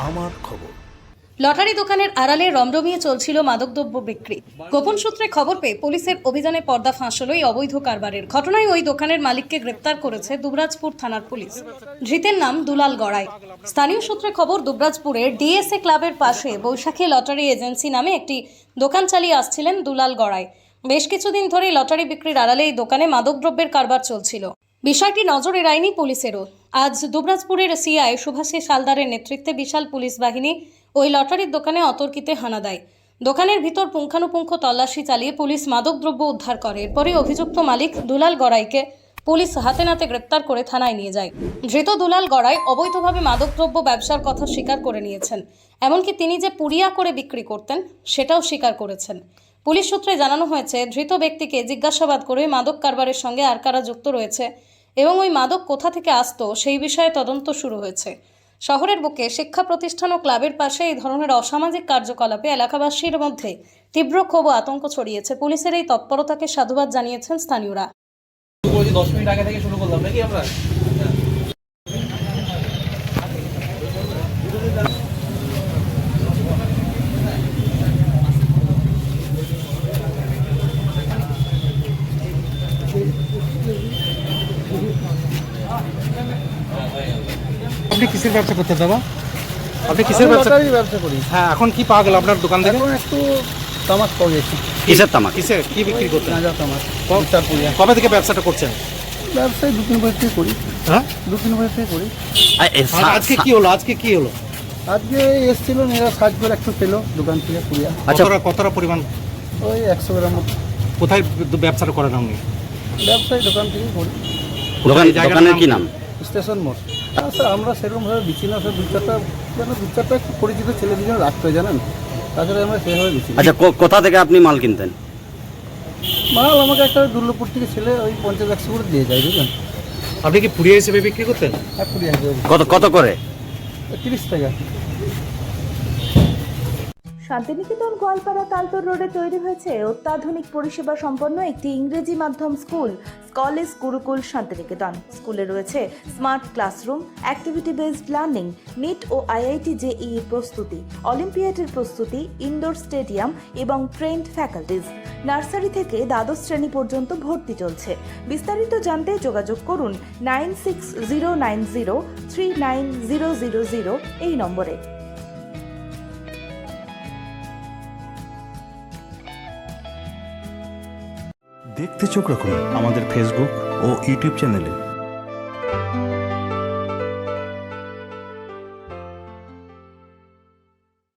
আমার খবর। লটারি দোকানের আড়ালে রমরমিয়ে চলছিল মাদকদ্রব্য বিক্রি। গোপন সূত্রে খবর পেয়ে পুলিশের অভিযানে পর্দা ফাঁস হলো এই অবৈধ কারবারের ঘটনায়। ওই দোকানের মালিককে গ্রেপ্তার করেছে দুবরাজপুর থানার পুলিশ। ধৃতের নাম দুলাল গড়াই। স্থানীয় সূত্রে খবর, দুবরাজপুরের ডিএসএ ক্লাবের পাশে বৈশাখী লটারি এজেন্সি নামে একটি দোকান চালিয়ে আসছিলেন দুলাল গড়াই। বেশ কিছুদিন ধরেই লটারি বিক্রির আড়ালে এই দোকানে মাদকদ্রব্যের কারবার চলছিল। বিষয়টি নজর এড়ায়নি পুলিশেরও। আজ দুবরাজপুরের সিআই সুভাষিস হালদারের নেতৃত্বে বিশাল পুলিশ বাহিনী ওই লটারির দোকানে অতর্কিতে হানা দেয়। দোকানের ভিতর পুঙ্খানুপুঙ্খ তল্লাশি চালিয়ে পুলিশ মাদকদ্রব্য উদ্ধার করে। এরপরে অভিযুক্ত মালিক দুলাল গড়াইকে পুলিশ হাতে নাতে গ্রেপ্তার করে থানায় নিয়ে যায়। ধৃত দুলাল গড়াই অবৈধভাবে মাদকদ্রব্য ব্যবসার কথা স্বীকার করে নিয়েছেন। এমনকি তিনি যে পুড়িয়া করে বিক্রি করতেন সেটাও স্বীকার করেছেন। পুলিশ সূত্রে জানানো হয়েছে, ধৃত ব্যক্তিকে জিজ্ঞাসাবাদ করে মাদক কারবারের সঙ্গে আর কারা যুক্ত রয়েছে এবং ওই মাদক কোথা থেকে আসতো সেই বিষয়ে তদন্ত শুরু হয়েছে। শহরের বুকে শিক্ষা প্রতিষ্ঠান ও ক্লাবের পাশে এই ধরনের অসামাজিক কার্যকলাপে এলাকাবাসীর মধ্যে তীব্র ক্ষোভ ও আতঙ্ক ছড়িয়েছে। পুলিশের এই তৎপরতাকে সাধুবাদ জানিয়েছেন স্থানীয়রা। 10 মিনিট আগে থেকে শুরু করলাম নাকি আমরা? আপনি কিসের ব্যবসা করতে দাদা? আপনি কিসের ব্যবসা করি? হ্যাঁ, এখন কি পাওয়া গেল আপনার দোকান থেকে? এখন একটু তামাক পাওয়া গেছে। কিসের তামাক? কিসের কি বিক্রি করতেন? গাঁজা তামাক। কবে থেকে ব্যবসাটা করছেন? ব্যবসায় 2-3 বছর থেকে করি। হ্যাঁ, 2-3 বছর থেকে করি। আজকে কি হলো? আজকে এসেছিল এরা সাজ করে একটু পেলো দোকান থেকে কুড়িয়া। আচ্ছা, কতটা পরিমাণ? ওই 100 গ্রাম মতো। কোথায় ব্যবসাটা করেন আপনি? ব্যবসায়ী দোকান থেকে করি। দোকানের কি নাম? স্টেশন মোড়। স্যার আমরা সেরকমভাবে বিচি না, স্যার 2-4টা একটু পরিচিত ছেলে দুজন রাখতে হয় জানেন, তাছাড়া আমরা সেভাবে বিচি। আচ্ছা, কোথা থেকে আপনি মাল কিনতেন? মাল আমাকে একটা দুর্লভপুর থেকে ছেলে ওই 50-100 করে দিয়ে যায় বুঝলেন। আপনি কি পুড়িয়া হিসেবে বিক্রি করতেন? হ্যাঁ, কুড়িয়া কত করে? 30 টাকা। শান্তিনিকেতন গোয়ালপাড়া তালতর রোডে তৈরি হয়েছে অত্যাধুনিক পরিষেবা সম্পন্ন একটি ইংরেজি মাধ্যম স্কুল, কলেজ গুরুকুল শান্তিনিকেতন। স্কুলে রয়েছে smart classroom, activity based learning, NEET ও আইআইটি জেইই প্রস্তুতি, অলিম্পিয়াডের প্রস্তুতি, ইনডোর স্টেডিয়াম এবং ট্রেন্ড ফ্যাকাল্টিজ। নার্সারি থেকে দ্বাদশ শ্রেণী পর্যন্ত ভর্তি চলছে। বিস্তারিত জানতে যোগাযোগ করুন 9609039000 এই নম্বরে। দেখতে চোখ রাখুন আমাদের ফেসবুক ও ইউটিউব চ্যানেলে।